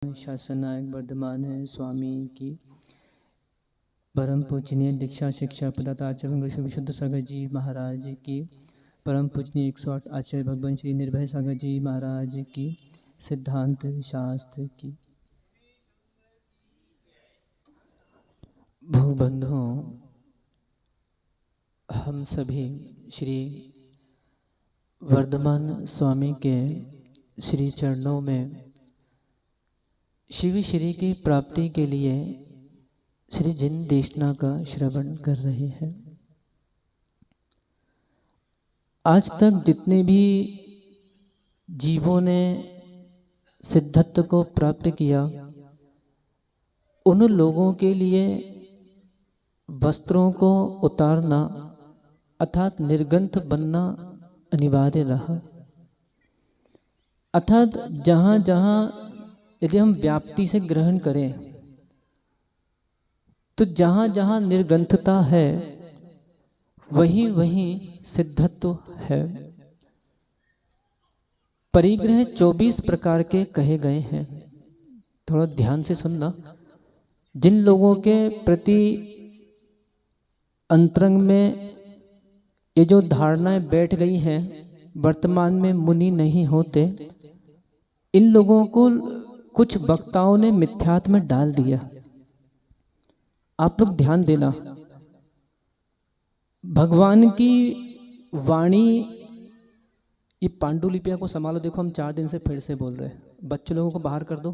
शासनायक वर्धमान स्वामी की परम पूजनीय दीक्षा शिक्षा प्रदाता आचार्य विशुद्ध सागर जी महाराज की परम पूजनीय 108 आचार्य भगवान श्री निर्भय सागर जी महाराज की सिद्धांत शास्त्र की। भूबंधुओं, हम सभी श्री वर्धमान स्वामी के श्री चरणों में शिव श्री की प्राप्ति के लिए श्री जिन देशना का श्रवण कर रहे हैं। आज तक जितने भी जीवों ने सिद्धत्व को प्राप्त किया, उन लोगों के लिए वस्त्रों को उतारना अर्थात निर्ग्रंथ बनना अनिवार्य रहा। अर्थात जहाँ जहाँ यदि हम व्याप्ति से ग्रहण करें तो जहाँ जहाँ निर्ग्रंथता है वहीं वहीं सिद्धत्व है। परिग्रह 24 प्रकार के कहे गए हैं। थोड़ा ध्यान से सुनना। जिन लोगों के प्रति अंतरंग में ये जो धारणाएं बैठ गई हैं, वर्तमान में मुनि नहीं होते, इन लोगों को कुछ वक्ताओं ने मिथ्यात्व में डाल दिया। आप लोग ध्यान देना, भगवान की वाणी, ये पांडुलिपियां को संभालो। देखो हम 4 दिन से फिर से बोल रहे हैं, बच्चे लोगों को बाहर कर दो।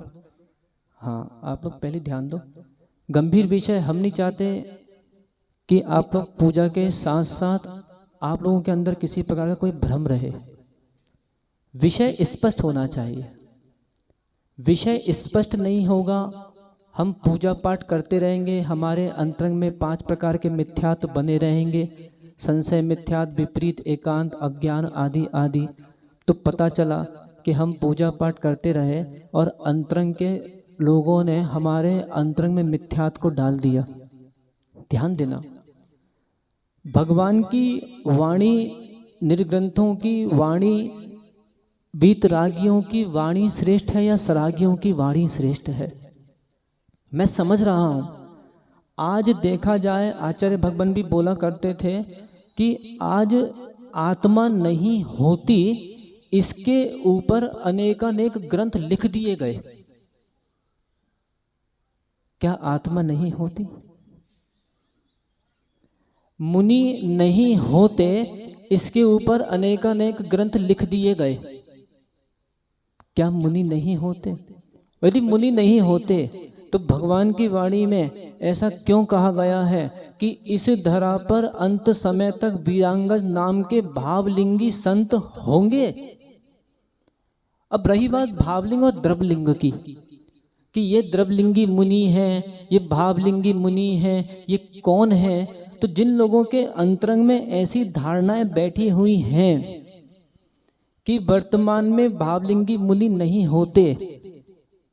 हाँ, आप लोग पहले ध्यान दो। गंभीर विषय, हम नहीं चाहते कि आप लोग पूजा के साथ साथ आप लोगों के अंदर किसी प्रकार का कोई भ्रम रहे। विषय स्पष्ट होना चाहिए। विषय स्पष्ट नहीं होगा, हम पूजा पाठ करते रहेंगे, हमारे अंतरंग में 5 प्रकार के मिथ्यात्व बने रहेंगे, संशय, मिथ्यात्व, विपरीत, एकांत, अज्ञान आदि आदि। तो पता चला कि हम पूजा पाठ करते रहे और अंतरंग के लोगों ने हमारे अंतरंग में मिथ्यात्व को डाल दिया। ध्यान देना, भगवान की वाणी, निर्ग्रंथों की वाणी, वीतरागियों की वाणी श्रेष्ठ है या सरागियों की वाणी श्रेष्ठ है? मैं समझ रहा हूं। आज देखा जाए, आचार्य भगवान भी बोला करते थे कि आज आत्मा नहीं होती, इसके ऊपर अनेकानेक ग्रंथ लिख दिए गए। क्या आत्मा नहीं होती? मुनि नहीं होते, इसके ऊपर अनेकानेक ग्रंथ लिख दिए गए। क्या मुनि नहीं होते? यदि मुनि नहीं होते तो भगवान की वाणी में ऐसा क्यों कहा गया है कि इस धरा पर अंत समय तक वीरांगज नाम के भावलिंगी संत होंगे? अब रही बात भावलिंग और द्रवलिंग की, कि ये द्रवलिंगी मुनि हैं, ये भावलिंगी मुनि हैं, ये कौन है? तो जिन लोगों के अंतरंग में ऐसी धारणाएं बैठी हुई हैं कि वर्तमान में भावलिंगी मुनि नहीं होते,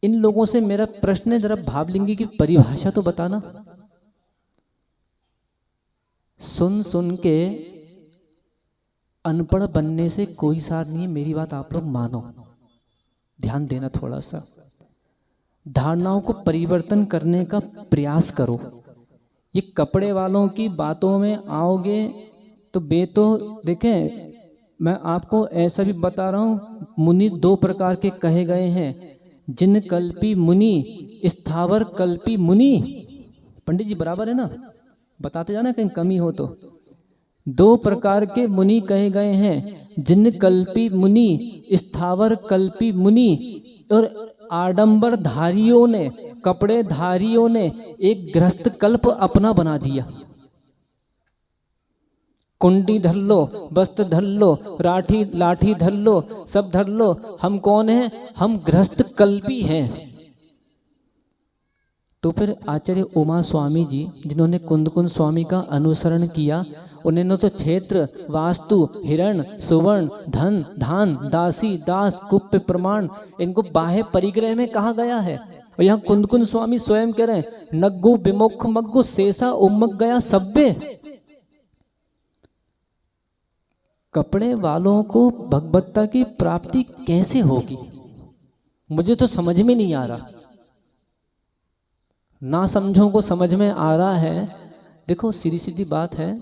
इन लोगों से मेरा प्रश्न है, जरा भावलिंगी की परिभाषा तो बताना। सुन सुन के अनपढ़ बनने से कोई सार नहीं है, मेरी बात आप लोग मानो। ध्यान देना थोड़ा सा, धारणाओं को परिवर्तन करने का प्रयास करो। ये कपड़े वालों की बातों में आओगे तो देखें, मैं आपको ऐसा भी बता रहा हूं, मुनि 2 प्रकार के कहे गए हैं। जिन कल्पी मुनि, स्थावर कल्पी मुनि। पंडित जी बराबर है ना, बताते जाना कहीं कमी हो तो। 2 प्रकार के मुनि कहे गए हैं, जिन कल्पी मुनि, स्थावर कल्पी मुनि। और आडंबर धारियों ने, कपड़े धारियों ने एक गृहस्थ कल्प अपना बना दिया। कुंडी धर लो, वस्त्र धर लो, लाठी धर लो, सब धर लो। हम कौन हैं? हम गृहस्थ कल्पी हैं। तो फिर आचार्य उमा स्वामी जी, जिन्होंने कुंदकुंद स्वामी का अनुसरण किया, उन्होंने तो क्षेत्र, वास्तु, हिरण, सुवर्ण, धन, धान, दासी, दास, कुप्य, प्रमाण, इनको बाह्य परिग्रह में कहा गया है। और यहाँ कुंदकुंद स्वामी स्वयं कह रहे हैं, नग्गु विमुख मग्गु शेषा उम्मक गया सब्बे। कपड़े वालों को भगवत्ता की प्राप्ति कैसे होगी? मुझे तो समझ में नहीं आ रहा। ना समझों को समझ में आ रहा है। देखो सीधी सीधी बात है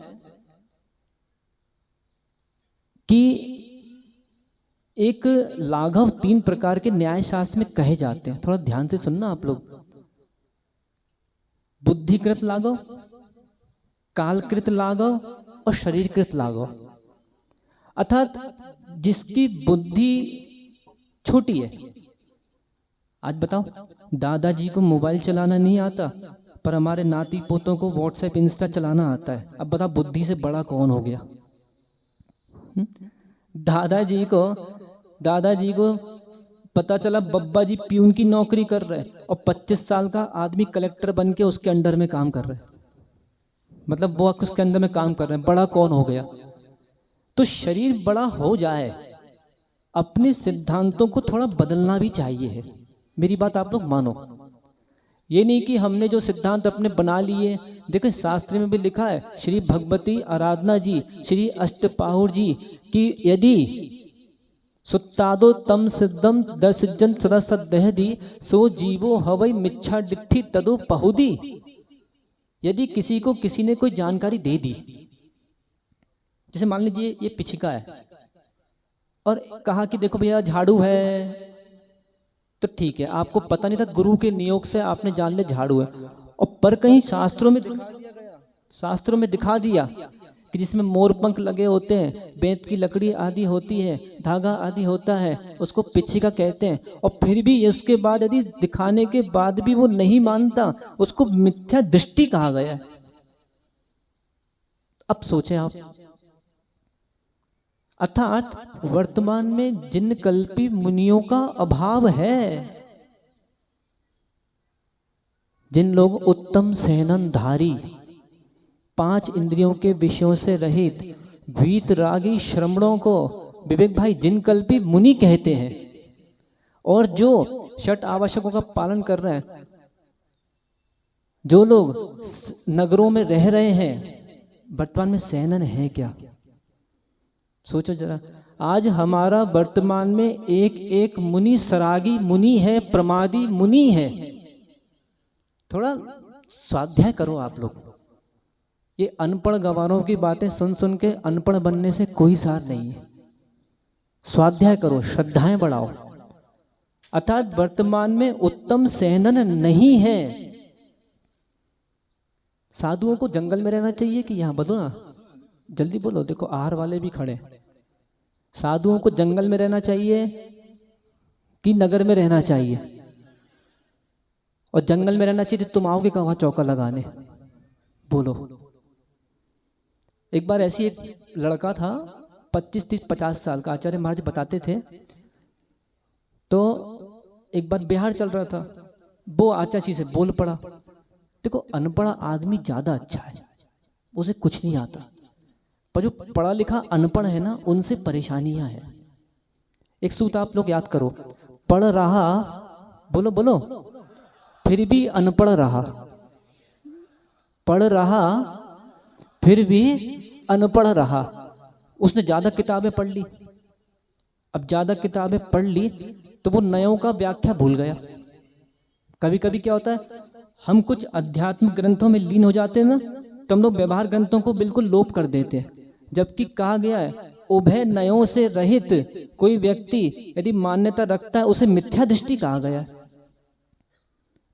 कि एक लाघव 3 प्रकार के न्याय शास्त्र में कहे जाते हैं, थोड़ा ध्यान से सुनना आप लोग। बुद्धिकृत लाघव, कालकृत लाघव और शरीरकृत लाघव। अर्थात जिसकी बुद्धि छोटी है, आज बताओ दादाजी को मोबाइल चलाना नहीं आता पर हमारे नाती पोतों को व्हाट्सएप इंस्टा चलाना आता है। अब बताओ बुद्धि से बड़ा कौन हो गया? दादाजी को पता चला बब्बा जी प्यून की नौकरी कर रहे हैं और 25 साल का आदमी कलेक्टर बन के उसके अंडर में काम कर रहे हैं, मतलब वो उसके अंदर में काम कर रहे हैं, बड़ा कौन हो गया? तो शरीर बड़ा हो जाए, अपने सिद्धांतों को थोड़ा बदलना भी चाहिए है। मेरी बात आप लोग मानो, ये नहीं कि हमने जो सिद्धांत अपने बना लिए। देखो शास्त्र में भी लिखा है, श्री भगवती आराधना जी, श्री अष्टपाहुर जी कि यदि सुत्तादो तम सिद्धम दर्शजन सदा सदेहदी सो जीवो हवई मिच्छा डिट्ठी तदो पहुदी। यदि किसी को किसी ने कोई जानकारी दे दी, जैसे मान लीजिए ये पिछिका है और कहा कि देखो भैया झाड़ू है, तो ठीक है, आपको पता नहीं था, गुरु के नियोग से आपने जान लिया झाड़ू है। और पर कहीं शास्त्रों में दिखा दिया कि जिसमें मोर पंख लगे होते हैं, बेंत की लकड़ी आदि होती है, धागा आदि होता है, उसको पिछिका कहते हैं। और फिर भी उसके बाद यदि दिखाने के बाद भी वो नहीं मानता, उसको मिथ्या दृष्टि कहा गया है। अब सोचें आप, अर्थात वर्तमान में जिन कल्पी मुनियों का अभाव है। जिन लोग उत्तम सहननधारी, 5 इंद्रियों के विषयों से रहित, वीतरागी श्रमणों को विवेक भाई जिन कल्पी मुनि कहते हैं, और जो षट आवश्यकों का पालन कर रहे हैं, जो लोग नगरों में रह रहे हैं, वर्तमान में सहनन है क्या? सोचो जरा, आज हमारा वर्तमान में एक एक मुनि सरागी मुनि है, प्रमादी मुनि है। थोड़ा स्वाध्याय करो आप लोग। ये अनपढ़ गवारों की बातें सुन सुन के अनपढ़ बनने से कोई सार नहीं है। स्वाध्याय करो, श्रद्धाएं बढ़ाओ। अर्थात वर्तमान में उत्तम सहनन नहीं है। साधुओं को जंगल में रहना चाहिए कि यहाँ? बोलो ना, जल्दी बोलो। देखो आहार वाले भी खड़े। साधुओं को जंगल में रहना चाहिए कि नगर में रहना चाहिए? और जंगल में रहना चाहिए तो तुम आओगे कहाँ चौका लगाने? बोलो। एक बार ऐसी एक लड़का था 25, 30, 50 साल का, आचार्य महाराज बताते थे। तो एक बार बिहार चल रहा था, वो आचार्य से बोल पड़ा। देखो अनपढ़ आदमी ज्यादा अच्छा है, उसे कुछ नहीं आता, पर जो पढ़ा लिखा अनपढ़ है ना, उनसे परेशानियां हैं। एक सूत्र आप लोग याद करो, पढ़ रहा, बोलो बोलो, फिर भी अनपढ़ रहा। पढ़ रहा फिर भी अनपढ़ रहा। उसने ज्यादा किताबें पढ़ ली। अब ज्यादा किताबें पढ़ ली तो वो नयों का व्याख्या भूल गया। कभी कभी क्या होता है, हम कुछ अध्यात्मिक ग्रंथों में लीन हो जाते हैं ना, तो हम लोग व्यवहार ग्रंथों को बिल्कुल लोप कर देते हैं। जबकि कहा गया है उभय नयों से रहित कोई व्यक्ति यदि मान्यता रखता है, उसे मिथ्या दृष्टि कहा गया है।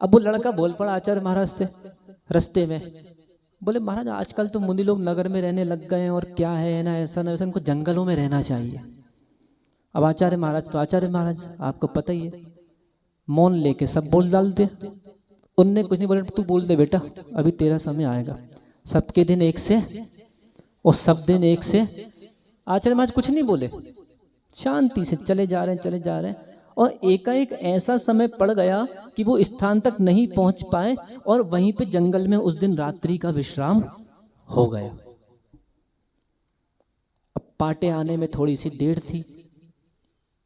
अब वो लड़का बोल पड़ा आचार्य महाराज से रास्ते में, बोले महाराज आजकल तो मुनि लोग नगर में रहने लग गए हैं, और क्या है ना, ऐसा ना वैसा, उनको जंगलों में रहना चाहिए। अब आचार्य महाराज तो आचार्य महाराज, आपको पता ही है, मौन लेके सब बोल डालते। उनने कुछ नहीं बोले, तू बोल दे बेटा, अभी तेरा समय आएगा। सबके दिन एक से और सब दिन एक से। आचार्य महाराज कुछ नहीं बोले, शांति से चले जा रहे हैं। और एकाएक ऐसा समय पड़ गया कि वो स्थान तक नहीं पहुंच पाए, और वहीं पे जंगल में उस दिन रात्रि का विश्राम हो गया। अब पाटे आने में थोड़ी सी देर थी।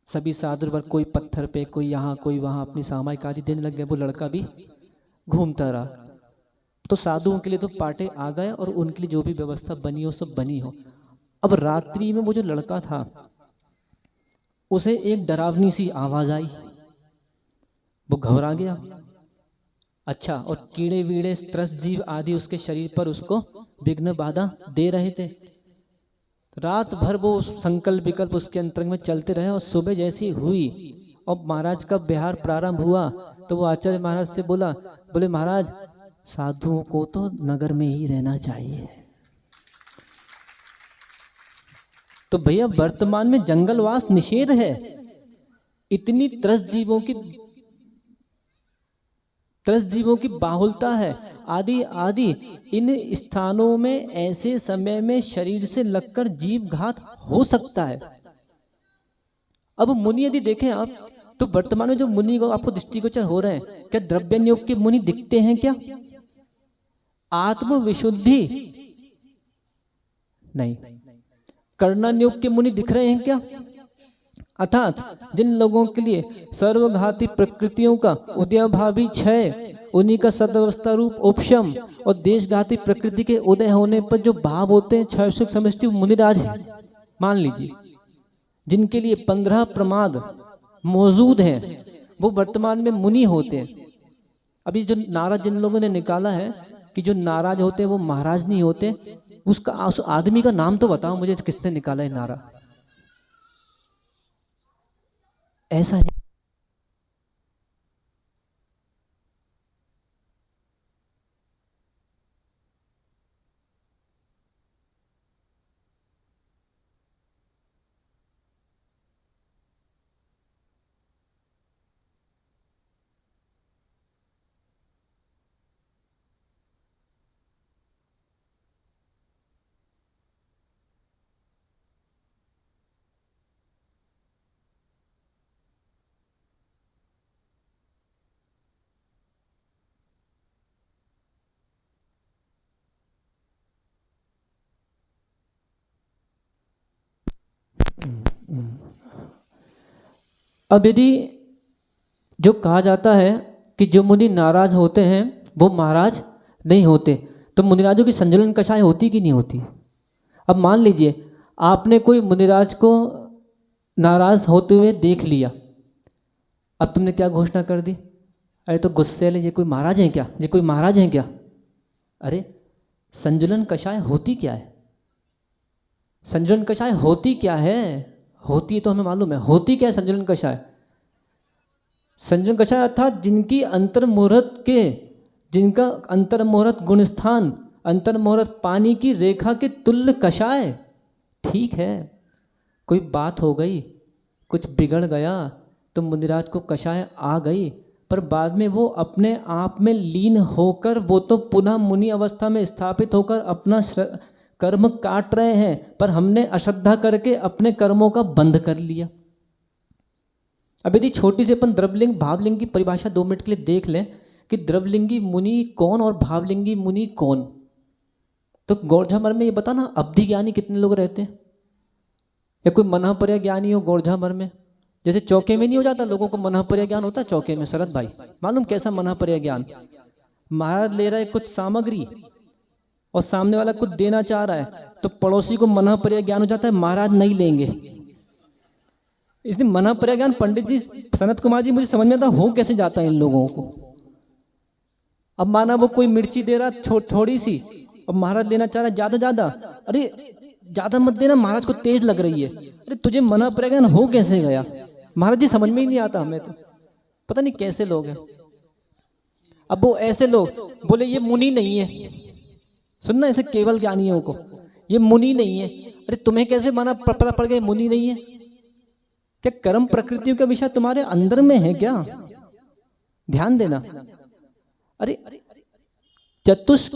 सभी साधु वर्ग कोई पत्थर पे, कोई यहाँ कोई वहां, अपनी सामायिक आदि देने लग गए। वो लड़का भी घूमता रहा। तो साधुओं के लिए तो पाटे आ गए, और उनके लिए जो भी व्यवस्था बनी हो सब बनी हो। अब रात्रि में वो जो लड़का था, उसे एक डरावनी सी आवाज आई। वो घबरा गया। अच्छा, और कीड़े वीड़े त्रस्त जीव आदि उसके शरीर पर उसको विघ्न बाधा दे रहे थे। रात भर वो संकल्प विकल्प उसके अंतरंग में चलते रहे, और सुबह जैसी हुई और महाराज का विहार प्रारंभ हुआ तो वो आचार्य महाराज से बोले महाराज, साधुओं को तो नगर में ही रहना चाहिए। तो भैया वर्तमान में जंगलवास निषेध है। इतनी त्रस्त जीवों की बाहुलता है, आदि आदि। इन स्थानों में ऐसे समय में शरीर से लगकर जीव घात हो सकता है। अब मुनि यदि देखें आप, तो वर्तमान में जो मुनि को आपको दृष्टिगोचर हो रहे हैं, क्या द्रव्य योग के मुनि दिखते हैं क्या? आत्मविशुद्धि नहीं। कर्णन योग के मुनि दिख रहे हैं क्या? अर्थात जिन लोगों के लिए सर्वघाती प्रकृतियों का उदयभावी क्षय, उन्हीं का सदवस्था रूप उपशम और देशघाती प्रकृति के उदय होने पर जो भाव होते हैं क्षय सुख समष्टि, मुनिराज है। मान लीजिए जिनके लिए 15 प्रमाद मौजूद हैं, वो वर्तमान में मुनि होते हैं। अभी जो नाराज जिन लोगों ने निकाला है कि जो नाराज होते हैं वो महाराज नहीं होते, उसका उस आदमी का नाम तो बताओ मुझे, किसने निकाला है नारा? ऐसा नहीं। अब यदि जो कहा जाता है कि जो मुनि नाराज होते हैं वो महाराज नहीं होते, तो मुनिराजों की संजुलन कषाय होती कि नहीं होती? अब मान लीजिए आपने कोई मुनिराज को नाराज होते हुए देख लिया, अब तुमने क्या घोषणा कर दी? अरे तो गुस्से ले, ये कोई महाराज हैं क्या? ये कोई महाराज हैं क्या? अरे संजुलन कषाय होती क्या है? संजुलन कषाय होती क्या है? होती है तो हमें मालूम है, होती क्या है संजुलन कषाय? संजुलन कषाय अर्थात जिनका अंतर्मुहूर्त गुण स्थान, अंतर्मुहूर्त पानी की रेखा के तुल्य कषाय। ठीक है, कोई बात हो गई, कुछ बिगड़ गया तो मुनिराज को कषाय आ गई, पर बाद में वो अपने आप में लीन होकर वो तो पुनः मुनि अवस्था में स्थापित होकर अपना कर्म काट रहे हैं, पर हमने अश्रद्धा करके अपने कर्मों का बंध कर लिया। अब यदि छोटी से अपन द्रव्यलिंग भावलिंग की परिभाषा 2 मिनट के लिए देख लें कि द्रव्यलिंगी मुनि कौन और भावलिंगी मुनि कौन, तो गौरझामर में ये बता ना, अवधि ज्ञानी कितने लोग रहते हैं? या कोई मनःपर्य ज्ञानी हो गौरझामर में? जैसे चौके में नहीं हो जाता लोगों को मनःपर्य ज्ञान होता है चौके में, शरद भाई मालूम कैसा मनःपर्य ज्ञान? महाराज ले रहा है कुछ सामग्री और सामने वाला कुछ देना चाह रहा है, तो पड़ोसी को मनःपर्य ज्ञान हो जाता है महाराज नहीं लेंगे। इसलिए मनःपर्य ज्ञान, पंडित जी सनत कुमार जी मुझे समझ में आता हो कैसे जाता है इन लोगों को। अब माना वो कोई मिर्ची दे रहा थोड़ी सी और महाराज लेना चाह रहा है ज्यादा, अरे ज्यादा मत देना, महाराज को तेज लग रही है। अरे तुझे मनःपर्य ज्ञान हो कैसे गया? महाराज जी समझ में ही नहीं आता हमें, तो पता नहीं कैसे लोग हैं। अब वो ऐसे लोग बोले ये मुनि नहीं है, सुनना ऐसे केवल ज्ञानियों को, ये मुनि नहीं है। अरे तुम्हें कैसे माना पता पड़ गया मुनि नहीं है? क्या कर्म प्रकृतियों का विषय तुम्हारे अंदर में है क्या? ध्यान देना। अरे चतुष्क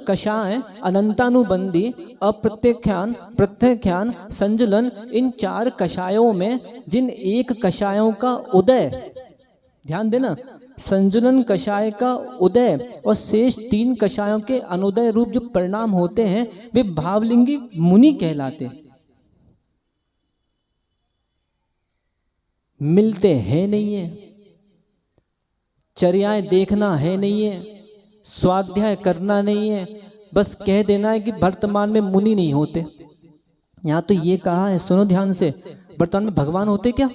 कषाय, अनंतानुबंधी, अप्रत्यख्यान, प्रत्यख्यान, संजुलन, इन 4 कषायों में जिन एक कषायों का उदय, ध्यान देना, संजुलन कषाय का उदय और शेष 3 कषायों के अनुदय रूप जो परिणाम होते हैं वे भावलिंगी मुनि कहलाते। मिलते हैं नहीं है, चर्याएं देखना है नहीं है, स्वाध्याय करना नहीं है, बस कह देना है कि वर्तमान में मुनि नहीं होते। यहां तो ये कहा है, सुनो ध्यान से, वर्तमान में भगवान होते क्या?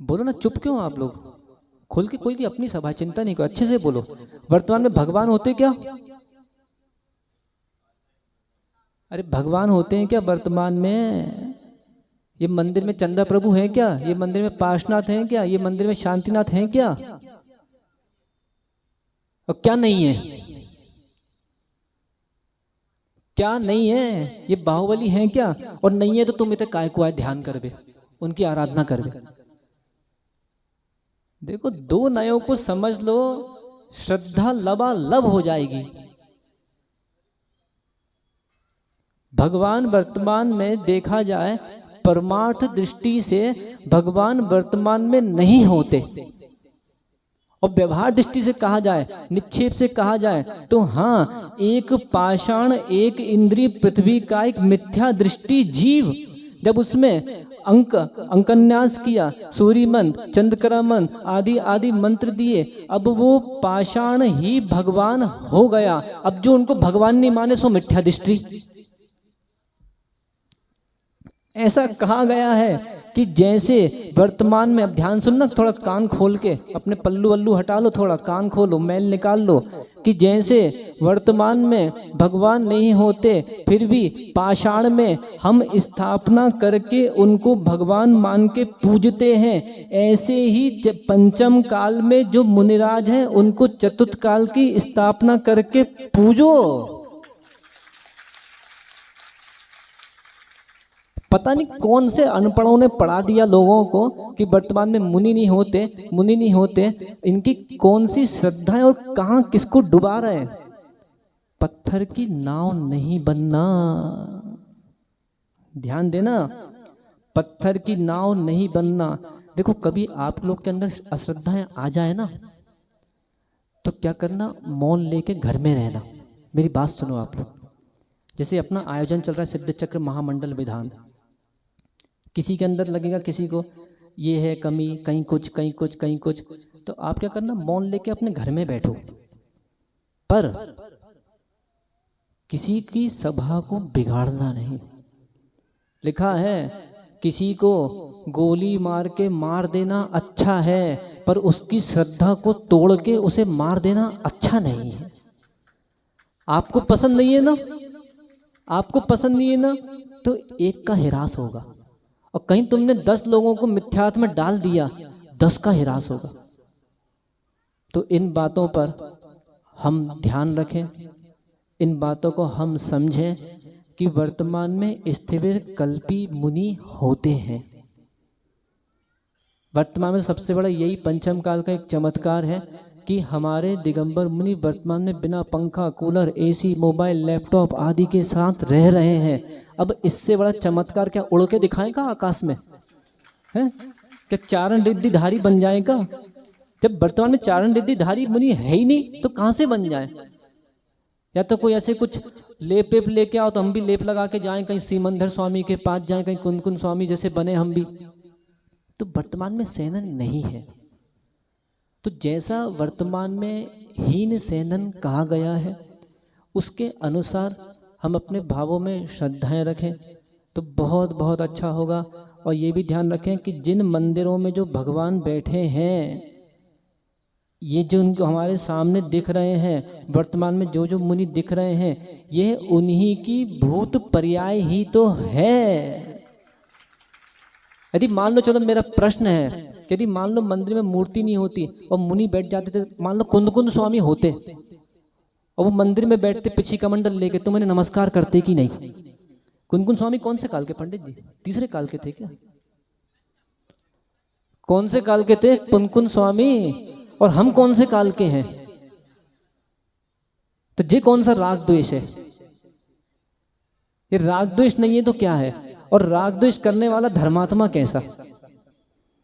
बोलो ना, चुप क्यों आप लोग? खोल के कोई भी अपनी सभा, चिंता नहीं करो, अच्छे से बोलो। वर्तमान में भगवान होते क्या? अरे भगवान होते हैं क्या वर्तमान में? ये मंदिर में चंदा प्रभु हैं क्या? ये मंदिर में पार्श्वनाथ हैं क्या? ये मंदिर में शांतिनाथ हैं क्या? और क्या नहीं है? क्या नहीं है? ये बाहुबली हैं क्या? और नहीं है तो तुम इतने काय को आए ध्यान करबे, उनकी आराधना करबे। देखो, दो नयों को समझ लो, श्रद्धा लबालब हो जाएगी। भगवान वर्तमान में देखा जाए, परमार्थ दृष्टि से भगवान वर्तमान में नहीं होते, और व्यवहार दृष्टि से कहा जाए, निक्षेप से कहा जाए तो हाँ, एक पाषाण, एक इंद्रिय पृथ्वी का एक मिथ्या दृष्टि जीव जब उसमें अंकन्यास किया, सूर्य मंत्र, चंद्रकरा मंत्र आदि आदि मंत्र दिए, अब वो पाषाण ही भगवान हो गया। अब जो उनको भगवान नहीं माने सो मिथ्या दृष्टि। ऐसा कहा गया है कि जैसे वर्तमान में, अब ध्यान सुनना, थोड़ा कान खोल के, अपने पल्लू वल्लू हटा लो, थोड़ा कान खोलो, मैल निकाल लो, कि जैसे वर्तमान में भगवान नहीं होते फिर भी पाषाण में हम स्थापना करके उनको भगवान मान के पूजते हैं, ऐसे ही पंचम काल में जो मुनिराज हैं उनको चतुर्थ काल की स्थापना करके पूजो। पता नहीं कौन से अनपढ़ों ने पढ़ा दिया लोगों को कि वर्तमान में मुनि नहीं होते, मुनि नहीं होते। इनकी कौन सी श्रद्धा है और कहाँ किसको डुबा रहे हैं। पत्थर की नाव नहीं बनना, ध्यान देना, पत्थर की नाव नहीं बनना। देखो, कभी आप लोग के अंदर अश्रद्धाएं आ जाए ना, तो क्या करना, मौन लेके घर में रहना। मेरी बात सुनो आप लोग, जैसे अपना आयोजन चल रहा है सिद्ध चक्र महामंडल विधान, किसी के अंदर लगेगा किसी को ये है कमी, कहीं कुछ कहीं कुछ कहीं कुछ, तो आप क्या करना, मौन लेके अपने घर में बैठो, पर किसी की सभा को बिगाड़ना नहीं। लिखा है, किसी को गोली मार के मार देना अच्छा है, पर उसकी श्रद्धा को तोड़ के उसे मार देना अच्छा नहीं है। आपको पसंद नहीं है ना, आपको पसंद नहीं है ना, तो एक का हिरास होगा, और कहीं तुमने 10 लोगों को मिथ्यात्व में डाल दिया, 10 का हिरास होगा। तो इन बातों पर हम ध्यान रखें, इन बातों को हम समझें कि वर्तमान में स्थिर कल्पी मुनि होते हैं। वर्तमान में सबसे बड़ा यही पंचम काल का एक चमत्कार है कि हमारे दिगंबर मुनि वर्तमान में बिना पंखा, कूलर, एसी, मोबाइल, लैपटॉप आदि के साथ रह रहे हैं। अब इससे बड़ा चमत्कार क्या उड़ के दिखाएगा आकाश में? है क्या चारण रिद्धिधारी बन जाएगा? जब वर्तमान में चारण रिद्धिधारी मुनि है ही नहीं तो कहां से बन जाए? या तो कोई ऐसे कुछ लेप वेप लेके आओ तो हम भी लेप लगा के जाएं, कहीं सीमंधर स्वामी के पास जाएं, कहीं कुनकुन स्वामी जैसे बने हम भी। तो वर्तमान में सेनन नहीं है। तो जैसा वर्तमान में हीन सेनन कहा गया है, उसके अनुसार हम अपने भावों में श्रद्धाएं रखें तो बहुत बहुत अच्छा होगा। और ये भी ध्यान रखें कि जिन मंदिरों में जो भगवान बैठे हैं, ये जो उनको हमारे सामने दिख रहे हैं, वर्तमान में जो जो मुनि दिख रहे हैं, ये उन्हीं की भूत पर्याय ही तो है। यदि मान लो, चलो मेरा प्रश्न है, यदि मान लो मंदिर में मूर्ति नहीं होती और मुनि बैठ जाते थे, मान लो कुंदकुंद स्वामी होते और वो मंदिर में बैठते पिछी कमंडल लेके, तो मैंने नमस्कार करते कि नहीं? कुंदकुंद स्वामी कौन से काल के पंडित जी? तीसरे काल के थे क्या? कौन से काल के थे कुंदकुंद स्वामी? और हम कौन से काल के हैं? तो ये कौन सा राग द्वेष है? ये राग द्वेष नहीं है तो क्या है? और राग द्वेष करने वाला धर्मात्मा कैसा?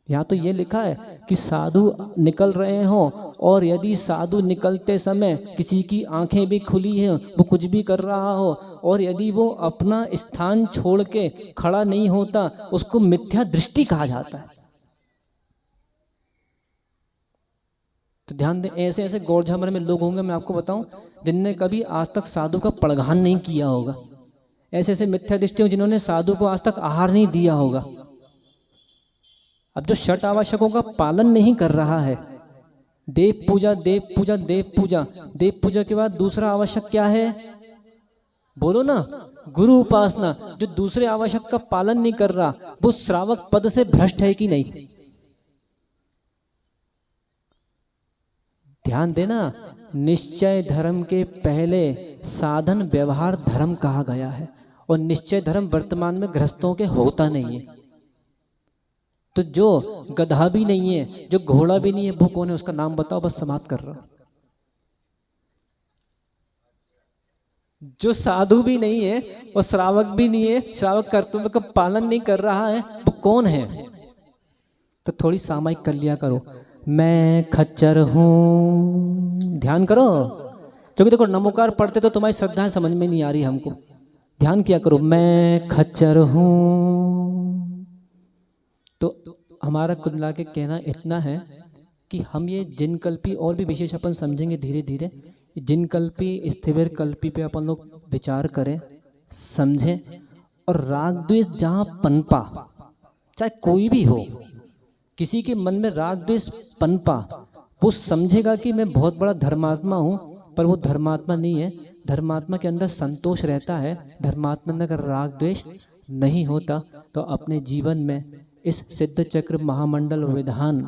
यहाँ तो ये लिखा है कि साधु निकल रहे हों, और यदि साधु निकलते समय किसी की आंखें भी खुली हैं, वो कुछ भी कर रहा हो, और यदि वो अपना स्थान छोड़ के खड़ा नहीं होता, उसको मिथ्या दृष्टि कहा जाता है। तो ध्यान दें, ऐसे ऐसे गौरझामर में लोग होंगे, मैं आपको बताऊं, जिनने कभी आज तक साधु का पड़घान नहीं किया होगा। ऐसे ऐसे मिथ्या दृष्टि जिन्होंने साधु को आज तक आहार नहीं दिया होगा। अब जो षट आवश्यकों का पालन नहीं कर रहा है, देव पूजा, देव पूजा, देव पूजा। देव पूजा के बाद दूसरा आवश्यक क्या है? बोलो ना, गुरु उपासना। जो दूसरे आवश्यक का पालन नहीं कर रहा वो श्रावक पद से भ्रष्ट है कि नहीं? ध्यान देना, निश्चय धर्म के पहले साधन व्यवहार धर्म कहा गया है, और निश्चय धर्म वर्तमान में गृहस्थों के होता नहीं है। तो जो गधा भी नहीं है, जो घोड़ा भी नहीं है, वो कौन है? उसका नाम बताओ, बस समाप्त कर रहा हूं। जो साधु भी नहीं है और श्रावक भी नहीं है, श्रावक कर्तव्य का पालन नहीं कर रहा है, वो कौन है? तो थोड़ी सामायिक कर लिया करो। मैं खच्चर हूं, ध्यान करो। क्योंकि देखो, नमोकार पढ़ते तो तुम्हारी श्रद्धाएं समझ में नहीं आ रही हमको। ध्यान किया करो, मैं खच्चर हूं। तो हमारा कुल मिला के कहना इतना है कि हम ये जिन कल्पी और भी विशेष अपन समझेंगे धीरे धीरे। जिन कल्पी स्थिविर कल्पी पे अपन लोग विचार करें, समझें, और राग द्वेष जहां पनपा, चाहे कोई भी हो, किसी के मन में राग द्वेष पनपा, वो समझेगा कि मैं बहुत बड़ा धर्मात्मा हूं, पर वो धर्मात्मा नहीं है। धर्मात्मा के अंदर संतोष रहता है। धर्मात्मा में अगर राग द्वेष नहीं होता तो अपने जीवन में इस सिद्ध चक्र महामंडल विधान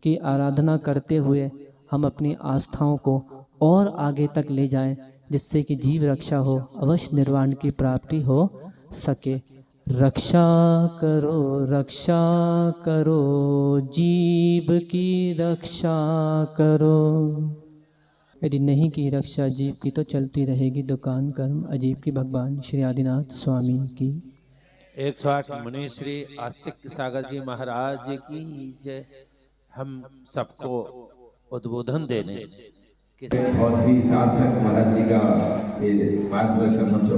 की आराधना करते हुए हम अपनी आस्थाओं को और आगे तक ले जाएं, जिससे कि जीव रक्षा हो, अवश्य निर्वाण की प्राप्ति हो सके। रक्षा करो जीव की रक्षा करो। यदि नहीं की रक्षा जीव की तो चलती रहेगी दुकान कर्म अजीब की। भगवान श्री आदिनाथ स्वामी की 108 मुनि श्री आस्तिक सागर जी महाराज की जय। हम सबको उद्बोधन देने बहुत ही सार्थक महाराज जी का ये मार्गदर्शन हम सब